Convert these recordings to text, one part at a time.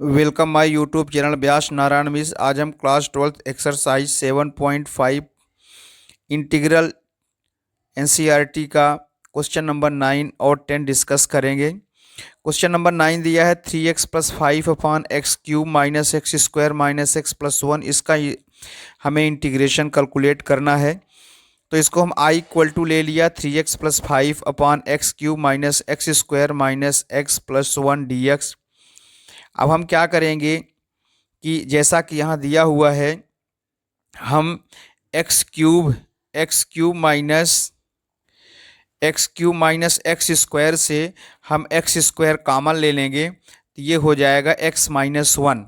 Welcome my YouTube channel Vyas Narayan miss. आज हम class 12th exercise 7.5 integral NCERT का question number 9 और 10 discuss करेंगे। क्वेश्चन नंबर 9 दिया है 3x plus 5 upon x cube minus x square minus x plus 1। इसका हमें इंटीग्रेशन कैलकुलेट करना है। तो इसको हम आई इक्वल टू ले लिया 3x plus 5 upon x cube minus x square minus x plus 1 dx। अब हम क्या करेंगे कि जैसा कि यहाँ दिया हुआ है, हम x cube minus x square से हम एक्स स्क्वायर कॉमन ले लेंगे तो ये हो जाएगा x minus 1।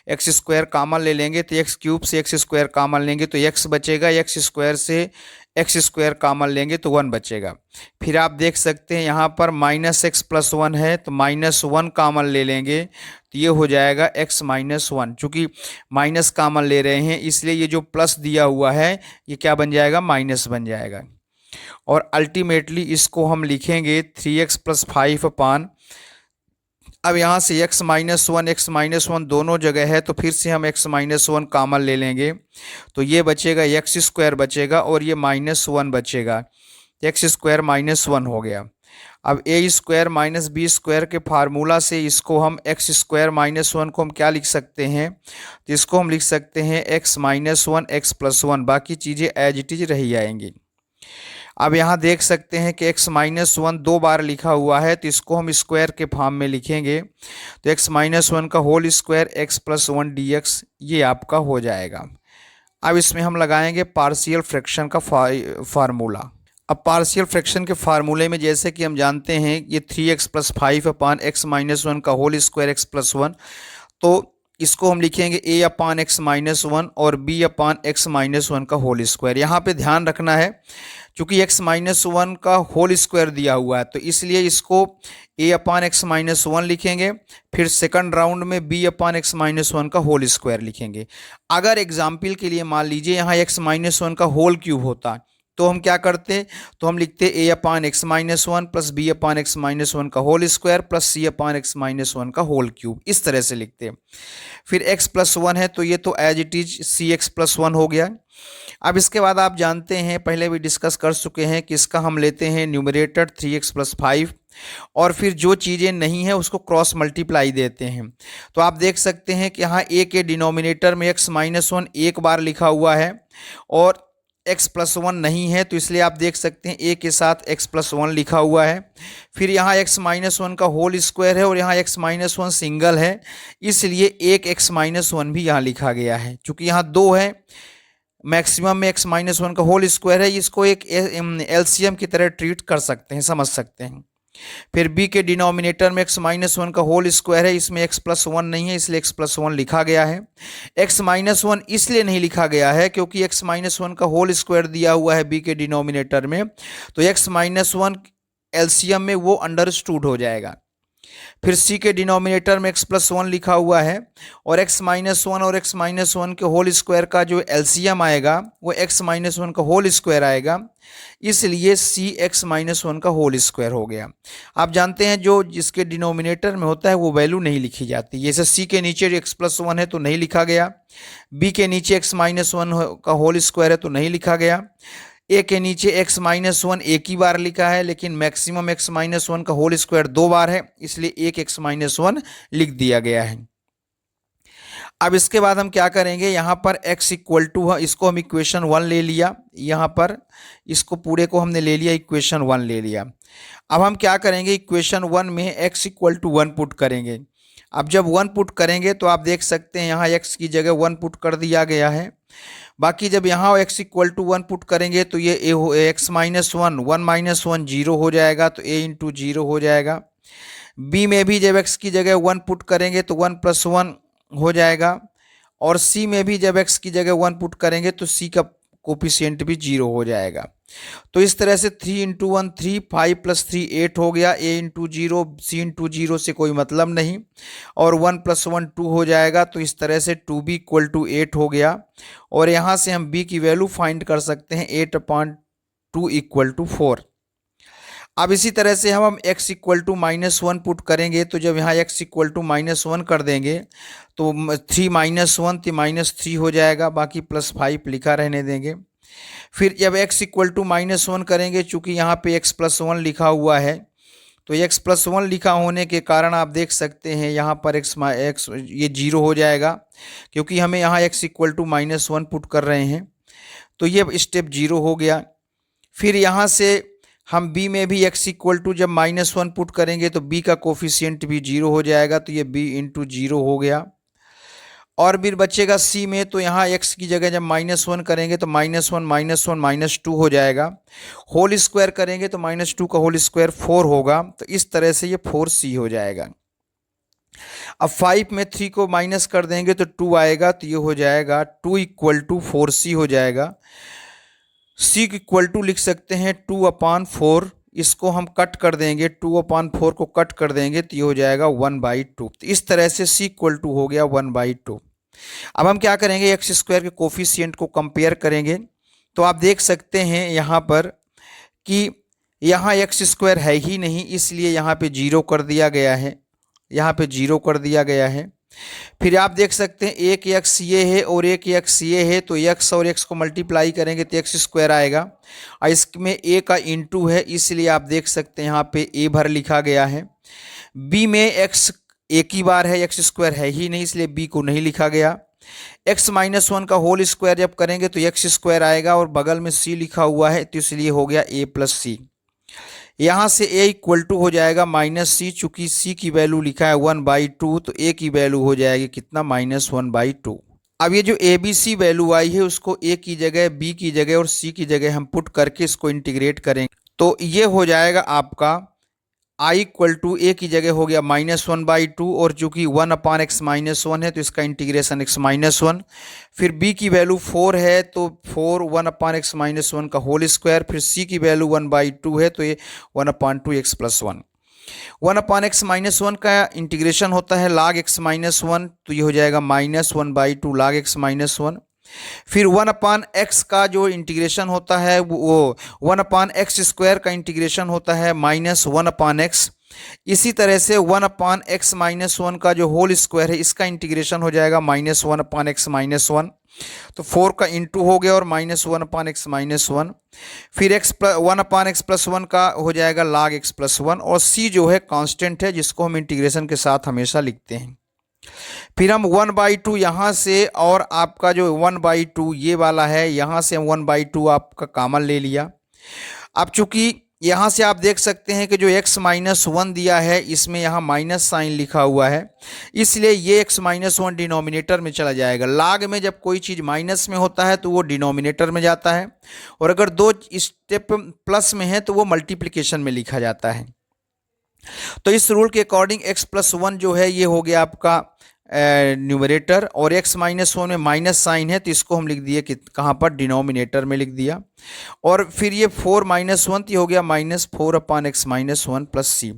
X square common ले लेंगे तो एक्स क्यूब से एक्स स्क्वायर कॉमन लेंगे तो एक्स बचेगा, एक्स स्क्वायर से एक्स स्क्वायर कॉमन लेंगे तो 1 बचेगा। फिर आप देख सकते हैं यहाँ पर माइनस एक्स प्लस 1 है तो माइनस 1 कॉमन ले लेंगे तो ये हो जाएगा एक्स माइनस 1। चूँकि माइनस कॉमन ले रहे हैं इसलिए ये जो प्लस दिया हुआ है ये क्या बन जाएगा, माइनस बन जाएगा। और अल्टीमेटली इसको हम लिखेंगे 3x प्लस 5 अपान, अब यहाँ से x माइनस वन दोनों जगह है तो फिर से हम x माइनस 1 कॉमन ले लेंगे तो ये बचेगा एक्स स्क्वायर बचेगा और ये माइनस 1 बचेगा, एक्स स्क्वायर माइनस 1 हो गया। अब ए स्क्वायर माइनस बी स्क्वायर के फार्मूला से इसको हम एक्स स्क्वायर माइनस 1 को हम क्या लिख सकते हैं, तो इसको हम लिख सकते हैं एक्स माइनस 1 एक्स प्लस 1, बाकी चीज़ें एज इट इज रही जाएंगी। अब यहाँ देख सकते हैं कि x माइनस 1 दो बार लिखा हुआ है तो इसको हम स्क्वायर के फॉर्म में लिखेंगे तो x माइनस 1 का whole square x plus 1 dx ये आपका हो जाएगा। अब इसमें हम लगाएंगे पार्शियल फ्रैक्शन का फार्मूला। अब पार्शियल फ्रैक्शन के फार्मूले में जैसे कि हम जानते हैं ये 3x plus 5 upon x minus 1 का होल स्क्वायर x प्लस 1, तो इसको हम लिखेंगे a अपान एक्स माइनस 1 और b अपान एक्स माइनस 1 का होल स्क्वायर। यहाँ पे ध्यान रखना है चूँकि x माइनस 1 का होल स्क्वायर दिया हुआ है तो इसलिए इसको a अपान एक्स माइनस 1 लिखेंगे, फिर सेकंड राउंड में b अपान एक्स माइनस 1 का होल स्क्वायर लिखेंगे। अगर एग्जाम्पल के लिए मान लीजिए यहाँ x माइनस 1 का होल क्यूब होता तो हम क्या करते, तो हम लिखते a upon x minus 1 plus b upon x minus 1 का होल स्क्वायर प्लस c अपान एक्स माइनस 1 का होल क्यूब, इस तरह से लिखते। फिर x प्लस 1 है तो ये तो as it is c x plus 1 हो गया। अब इसके बाद आप जानते हैं, पहले भी डिस्कस कर चुके हैं कि इसका हम लेते हैं न्यूमरेटर 3x प्लस 5 और फिर जो चीज़ें नहीं हैं उसको क्रॉस मल्टीप्लाई देते हैं। तो आप देख सकते हैं कि यहाँ a के डिनोमिनेटर में x माइनस 1 एक बार लिखा हुआ है और x प्लस 1 नहीं है तो इसलिए आप देख सकते हैं a के साथ x प्लस 1 लिखा हुआ है। फिर यहाँ x माइनस 1 का होल स्क्वायर है और यहाँ x माइनस 1 सिंगल है इसलिए एक x माइनस 1 भी यहाँ लिखा गया है। चूँकि यहाँ दो है, मैक्सिमम में x माइनस 1 का होल स्क्वायर है, इसको एक एलसीएम की तरह ट्रीट कर सकते हैं, समझ सकते हैं। फिर b के डिनोमिनेटर में x माइनस 1 का होल स्क्वायर है, इसमें x प्लस 1 नहीं है इसलिए x प्लस 1 लिखा गया है। x माइनस 1 इसलिए नहीं लिखा गया है क्योंकि x माइनस 1 का होल स्क्वायर दिया हुआ है b के डिनोमिनेटर में तो x माइनस 1 एलसीएम में वो अंडरस्टूड हो जाएगा। फिर c के डिनोमिनेटर में x प्लस 1 लिखा हुआ है और x माइनस 1 और x माइनस 1 के होल स्क्वायर का जो एलसीएम आएगा वो x माइनस 1 का होल स्क्वायर आएगा, इसलिए c x माइनस 1 का होल स्क्वायर हो गया। आप जानते हैं जो जिसके डिनोमिनेटर में होता है वो वैल्यू नहीं लिखी जाती, जैसे c के नीचे x प्लस 1 है तो नहीं लिखा गया, b के नीचे x माइनस 1 का होल स्क्वायर है तो नहीं लिखा गया, ए के नीचे x माइनस 1 एक ही बार लिखा है लेकिन मैक्सिमम x माइनस 1 का होल स्क्वायर दो बार है इसलिए एक x माइनस 1 लिख दिया गया है। अब इसके बाद हम क्या करेंगे, यहाँ पर x इक्वल टू, इसको हम इक्वेशन 1 ले लिया, यहाँ पर इसको पूरे को हमने ले लिया इक्वेशन 1 ले लिया। अब हम क्या करेंगे, इक्वेशन 1 में x इक्वल टू 1 पुट करेंगे। अब जब 1 पुट करेंगे तो आप देख सकते हैं यहाँ x की जगह 1 पुट कर दिया गया है। बाकी जब यहाँ x इक्वल टू 1 पुट करेंगे तो ये x माइनस 1 1 माइनस 1 जीरो हो जाएगा तो a इंटू जीरो हो जाएगा। b में भी जब x की जगह 1 पुट करेंगे तो 1 प्लस 1 हो जाएगा और c में भी जब x की जगह 1 पुट करेंगे तो c का कोफिशिएंट भी जीरो हो जाएगा। तो इस तरह से 3 इंटू 1 3, 5 प्लस 3 8 हो गया, a into zero c into zero से कोई मतलब नहीं और 1 प्लस 1 2 हो जाएगा। तो इस तरह से 2b इक्वल टू 8 हो गया और यहाँ से हम b की वैल्यू फाइंड कर सकते हैं 8 अपॉन 2 इक्वल टू 4। अब इसी तरह से हम x इक्वल टू -1 पुट करेंगे, तो जब यहाँ x इक्वल टू -1 कर देंगे तो 3 -1 तो -3 हो जाएगा, बाकी +5 लिखा रहने देंगे। फिर जब x इक्वल टू -1 करेंगे, चूँकि यहाँ पे x + 1 लिखा हुआ है, तो x + 1 लिखा होने के कारण आप देख सकते हैं यहाँ पर x ये 0 हो जाएगा, क्योंकि हमें यहाँ x इक्वल टू -1 पुट कर रहे हैं, तो ये स्टेप 0 हो गया। फिर यहाँ से हम b में भी x इक्वल टू जब -1 पुट करेंगे तो b का कोफिशिएंट भी 0 हो जाएगा, तो ये b इंटू 0 हो गया। और फिर बचेगा c में, तो यहाँ x की जगह जब -1 करेंगे तो -1 -2 हो जाएगा। होल स्क्वायर करेंगे तो -2 का होल स्क्वायर 4 होगा, तो इस तरह से ये 4c हो जाएगा। अब 5 में 3 को माइनस कर देंगे तो 2 आएगा, तो ये हो जाएगा 2 इक्वल टू 4c हो जाएगा। c इक्वल टू लिख सकते हैं 2/4, इसको हम कट कर देंगे, 2/4 को कट कर देंगे तो ये हो जाएगा 1/2। तो इस तरह से c इक्वल टू हो गया 1/2। अब हम क्या करेंगे, एक्स स्क्वायर के कोफिशिएंट को कंपेयर करेंगे, तो आप देख सकते हैं यहाँ पर कि यहाँ एक्स स्क्वायर है ही नहीं, इसलिए यहाँ पे 0 कर दिया गया है, यहाँ पे 0 कर दिया गया है। फिर आप देख सकते हैं एक x ये है और एक x ये है, तो x और x को मल्टीप्लाई करेंगे तो एक्स स्क्वायर आएगा, और इसमें a का इंटू है, इसलिए आप देख सकते हैं यहाँ पे a भर लिखा गया है। b में x एक ही बार है, एक्स स्क्वायर है ही नहीं, इसलिए b को नहीं लिखा गया। x -1 का होल स्क्वायर जब करेंगे तो एक्स स्क्वायर आएगा, और बगल में c लिखा हुआ है, तो इसलिए हो गया a + c। यहाँ से a इक्वल टू हो जाएगा -c, चूँकि c की वैल्यू लिखा है 1/2, तो a की वैल्यू हो जाएगी कितना, -1/2। अब ये जो a b c वैल्यू आई है उसको a की जगह, b की जगह और c की जगह हम पुट करके इसको इंटीग्रेट करेंगे, तो ये हो जाएगा आपका i इक्वल टू a की जगह हो गया -1/2, और चूँकि 1/x -1 है तो इसका इंटीग्रेशन x -1। फिर b की वैल्यू 4 है, तो 4 1/x -1 का होल स्क्वायर। फिर c की वैल्यू 1/2 है, तो ये 1/2x + 1। 1/x -1 का इंटीग्रेशन होता है log x -1, तो ये हो जाएगा -1/2 log x -1। फिर 1/x का जो इंटीग्रेशन होता है वो 1/x² का इंटीग्रेशन होता है -1/x। इसी तरह से 1/x -1 का जो होल स्क्वायर है इसका इंटीग्रेशन हो जाएगा -1/x -1, तो 4 का इंटू हो गया और -1/x -1। फिर 1/x + 1 का हो जाएगा log x + 1, और c जो है कांस्टेंट है जिसको हम इंटीग्रेशन के साथ हमेशा लिखते हैं। फिर हम 1/2 यहाँ से, और आपका जो 1/2 ये वाला है, यहाँ से हम 1/2 आपका कॉमन ले लिया। अब चूंकि यहाँ से आप देख सकते हैं कि जो x -1 दिया है इसमें यहाँ माइनस साइन लिखा हुआ है, इसलिए ये x -1 डिनोमिनेटर में चला जाएगा। log में जब कोई चीज़ माइनस में होता है तो वो डिनोमिनेटर में जाता है, और अगर 2 स्टेप प्लस में है तो वो मल्टीप्लिकेशन में लिखा जाता है। तो इस रूल के अकॉर्डिंग x + 1 जो है ये हो गया आपका न्यूमरेटर, और x -1 में माइनस साइन है तो इसको हम लिख दिए कि कहाँ पर, डिनोमिनेटर में लिख दिया। और फिर ये 4 -1 तो हो गया -4/x -1 + c।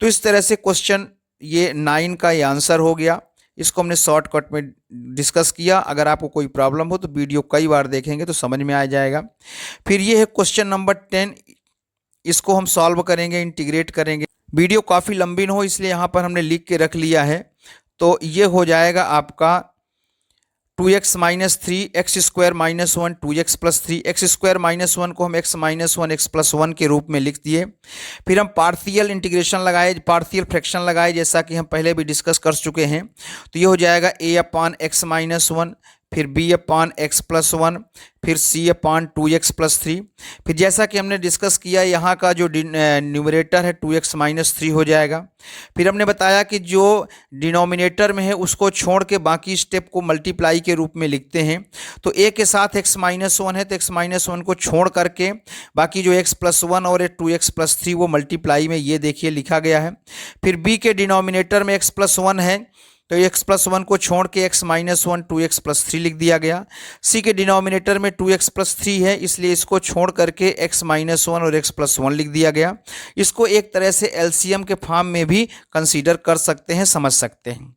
तो इस तरह से क्वेश्चन ये 9 का ये आंसर हो गया। इसको हमने शॉर्टकट में डिस्कस किया। अगर आपको कोई प्रॉब्लम हो तो वीडियो कई बार देखेंगे तो समझ में आ जाएगा। फिर ये है क्वेश्चन नंबर 10, इसको हम सॉल्व करेंगे, इंटीग्रेट करेंगे। वीडियो काफ़ी लंबी न हो इसलिए यहाँ पर हमने लिख के रख लिया है। तो ये हो जाएगा आपका 2x - 3 x² - 1 2x + 3 x² - 1 को हम x - 1 x + 1 के रूप में लिख दिए। फिर हम पार्शियल इंटीग्रेशन लगाए, पार्शियल फ्रैक्शन लगाए, जैसा कि हम पहले भी डिस्कस कर चुके हैं। तो ये हो जाएगा a/x - 1, फिर b/x + 1, फिर c/2x + 3। फिर जैसा कि हमने डिस्कस किया यहाँ का जो न्यूमरेटर है 2x - 3 हो जाएगा। फिर हमने बताया कि जो डिनोमिनेटर में है उसको छोड़ के बाकी स्टेप को मल्टीप्लाई के रूप में लिखते हैं। तो a के साथ x - 1 है तो x - 1 को छोड़ करके बाकी जो x + 1 और 2x + 3 वो मल्टीप्लाई में ये देखिए लिखा गया है। फिर b के डिनोमिनेटर में x + 1 है तो x + 1 को छोड़ के x - 1 2x + 3 लिख दिया गया। c के डिनोमिनेटर में 2x + 3 है इसलिए इसको छोड़ करके x - 1 और x + 1 लिख दिया गया। इसको एक तरह से LCM के फॉर्म में भी कंसीडर कर सकते हैं, समझ सकते हैं।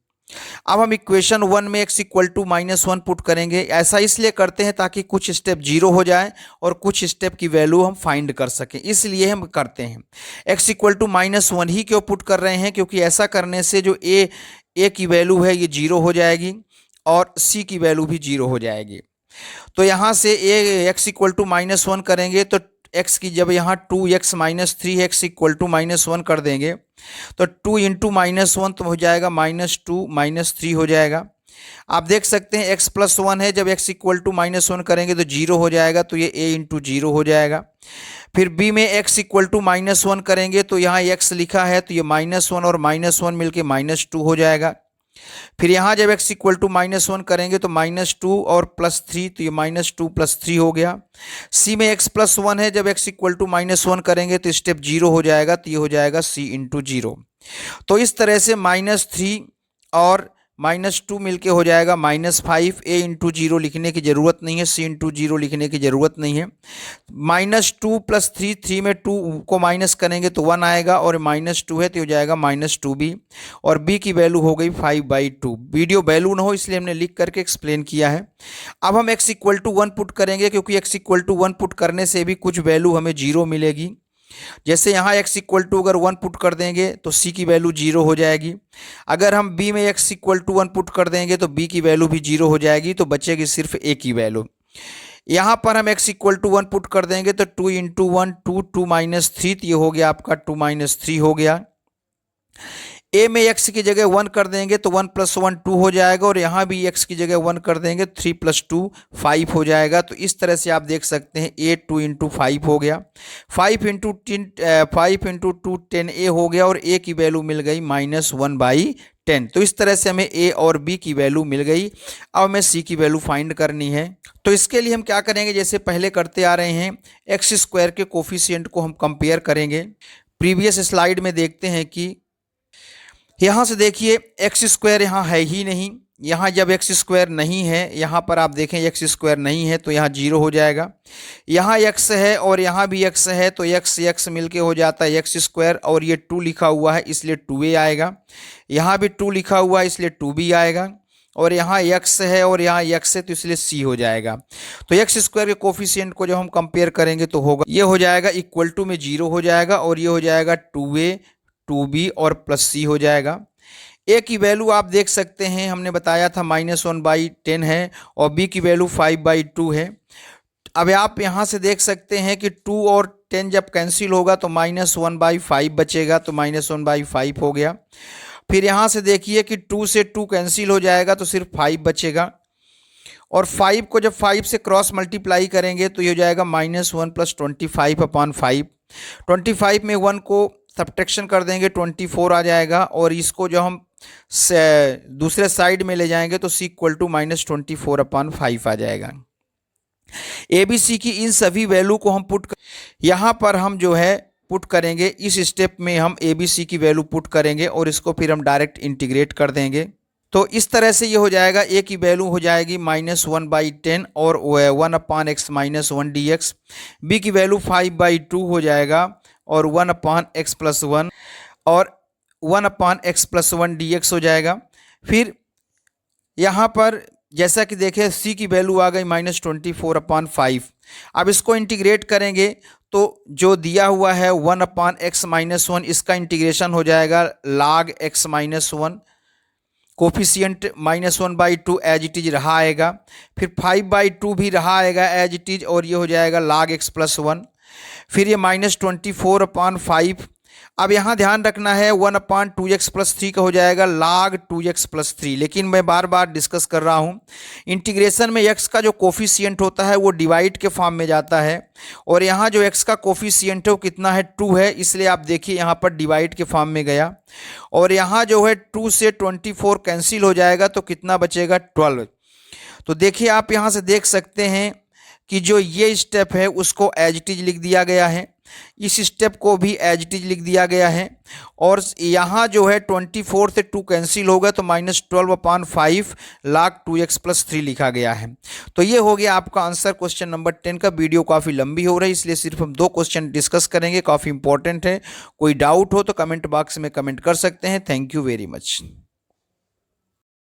अब हम इक्वेशन 1 में x इक्वल टू -1 पुट करेंगे। ऐसा इसलिए करते हैं ताकि कुछ स्टेप जीरो हो जाए और कुछ स्टेप की वैल्यू हम फाइंड कर सकें, इसलिए हम करते हैं। x इक्वल टू -1 ही क्यों पुट कर रहे हैं, क्योंकि ऐसा करने से जो a की वैल्यू है ये जीरो हो जाएगी और c की वैल्यू भी जीरो हो जाएगी। तो यहाँ से x इक्वल टू -1 करेंगे तो x की जब यहाँ 2x minus 3x equal to -1 कर देंगे तो 2 इंटू -1 तो हो जाएगा -2 -3 हो जाएगा। आप देख सकते हैं x प्लस 1 है, जब x इक्वल टू -1 करेंगे तो 0 हो जाएगा, तो ये a इंटू 0 हो जाएगा। फिर b में x इक्वल टू -1 करेंगे तो यहाँ x लिखा है तो ये -1 और -1 मिलके -2 हो जाएगा। फिर यहाँ जब x इक्वल टू -1 करेंगे तो -2 और +3 तो ये -2 + 3 हो गया। c में x प्लस 1 है, जब x इक्वल टू -1 करेंगे तो स्टेप 0 हो जाएगा, तो ये हो जाएगा c इंटू 0। तो इस तरह से -3 और -2 मिलके हो जाएगा -5। a इंटू 0 लिखने की ज़रूरत नहीं है, c इंटू 0 लिखने की ज़रूरत नहीं है। -2 + 3, 3 में 2 को माइनस करेंगे तो 1 आएगा और -2 है तो हो जाएगा -2b और b की वैल्यू हो गई 5/2। वीडियो वैल्यू ना हो इसलिए हमने लिख करके एक्सप्लेन किया है। अब हम x इक्वल टू 1 पुट करेंगे, क्योंकि x इक्वल टू 1 पुट करने से भी कुछ वैल्यू हमें 0 मिलेगी। जैसे यहाँ x इक्वल टू अगर 1 पुट कर देंगे तो c की वैल्यू 0 हो जाएगी। अगर हम b में x इक्वल टू 1 पुट कर देंगे तो b की वैल्यू भी 0 हो जाएगी, तो बचेगी सिर्फ a की वैल्यू। यहाँ पर हम x इक्वल टू 1 पुट कर देंगे तो 2 इंटू 1 2 2 -3 तो ये हो गया आपका 2 -3 हो गया। a में x की जगह 1 कर देंगे तो 1 + 1 2 हो जाएगा और यहाँ भी x की जगह 1 कर देंगे 3 + 2 5 हो जाएगा। तो इस तरह से आप देख सकते हैं a 2 इंटू 5 हो गया, 5 इंटू 2 10a हो गया और a की वैल्यू मिल गई -1/10। तो इस तरह से हमें a और b की वैल्यू मिल गई। अब हमें c की वैल्यू फाइंड करनी है। तो इसके लिए हम क्या करेंगे, जैसे पहले करते आ रहे हैं, x² के कोफिशिएंट को हम कंपेयर करेंगे। प्रीवियस स्लाइड में देखते हैं कि यहाँ से देखिए x² यहाँ है ही नहीं। यहाँ जब x² नहीं है, यहाँ पर आप देखें x² नहीं है तो यहाँ 0 हो जाएगा। यहाँ x है और यहाँ भी x है तो x मिलके हो जाता है x² और ये 2 लिखा हुआ है इसलिए 2a आएगा। यहाँ भी 2 लिखा हुआ है इसलिए 2b आएगा और यहाँ x है और यहाँ x है तो इसलिए c हो जाएगा। तो x² के कोफिशिएंट को जब हम कंपेयर करेंगे तो होगा, ये हो जाएगा इक्वल टू में 0 हो जाएगा और ये हो जाएगा 2a 2b और +c हो जाएगा। a की वैल्यू आप देख सकते हैं, हमने बताया था -1/10 है और b की वैल्यू 5/2 है। अब आप यहाँ से देख सकते हैं कि 2 और 10 जब कैंसिल होगा तो -1/5 बचेगा, तो -1/5 हो गया। फिर यहाँ से देखिए कि 2 से 2 कैंसिल हो जाएगा तो सिर्फ 5 बचेगा और 5 को जब 5 से क्रॉस मल्टीप्लाई करेंगे तो ये हो जाएगा -1 + 25/5। 25 में 1 को सब्ट्रैक्शन कर देंगे 24 आ जाएगा और इसको जो हम दूसरे साइड में ले जाएंगे तो c इक्वल टू -24/5 आ जाएगा। ए बी सी की इन सभी वैल्यू को हम यहाँ पर हम जो है पुट करेंगे, इस स्टेप में हम ए बी सी की वैल्यू पुट करेंगे और इसको फिर हम डायरेक्ट इंटीग्रेट कर देंगे। तो इस तरह से ये हो जाएगा, a की वैल्यू हो जाएगी -1/10 और 1/x - 1 dx, b की वैल्यू 5/2 हो जाएगा और 1/x + 1 और 1/x + 1 dx हो जाएगा। फिर यहाँ पर जैसा कि देखें c की वैल्यू आ गई -24/5। अब इसको इंटीग्रेट करेंगे तो जो दिया हुआ है 1/x - 1 इसका इंटीग्रेशन हो जाएगा log x - 1, coefficient -1/2 as it is रहा आएगा, फिर 5/2 भी रहा आएगा एज इट इज और ये हो जाएगा log x + 1, फिर ये -24/5। अब यहाँ ध्यान रखना है 1/2x + 3 का हो जाएगा log 2x + 3। लेकिन मैं बार बार डिस्कस कर रहा हूँ, इंटीग्रेशन में x का जो कोफिशिएंट होता है वो डिवाइड के फॉर्म में जाता है और यहाँ जो x का कोफिशिएंट है वो कितना है 2 है, इसलिए आप देखिए यहाँ पर डिवाइड के फॉर्म में गया और यहाँ जो है 2 से 24 कैंसिल हो जाएगा तो कितना बचेगा 12। तो देखिए आप यहाँ से देख सकते हैं कि जो ये स्टेप है उसको एज इट इज लिख दिया गया है, इस स्टेप को भी एज इट इज लिख दिया गया है और यहाँ जो है 24 से 2 कैंसिल होगा तो -12/5 log 2x + 3 लिखा गया है। तो ये हो गया आपका आंसर क्वेश्चन नंबर 10 का। वीडियो काफ़ी लंबी हो रही है इसलिए सिर्फ हम 2 क्वेश्चन डिस्कस करेंगे, काफ़ी इंपॉर्टेंट है। कोई डाउट हो तो कमेंट बॉक्स में कमेंट कर सकते हैं। Thank you very much.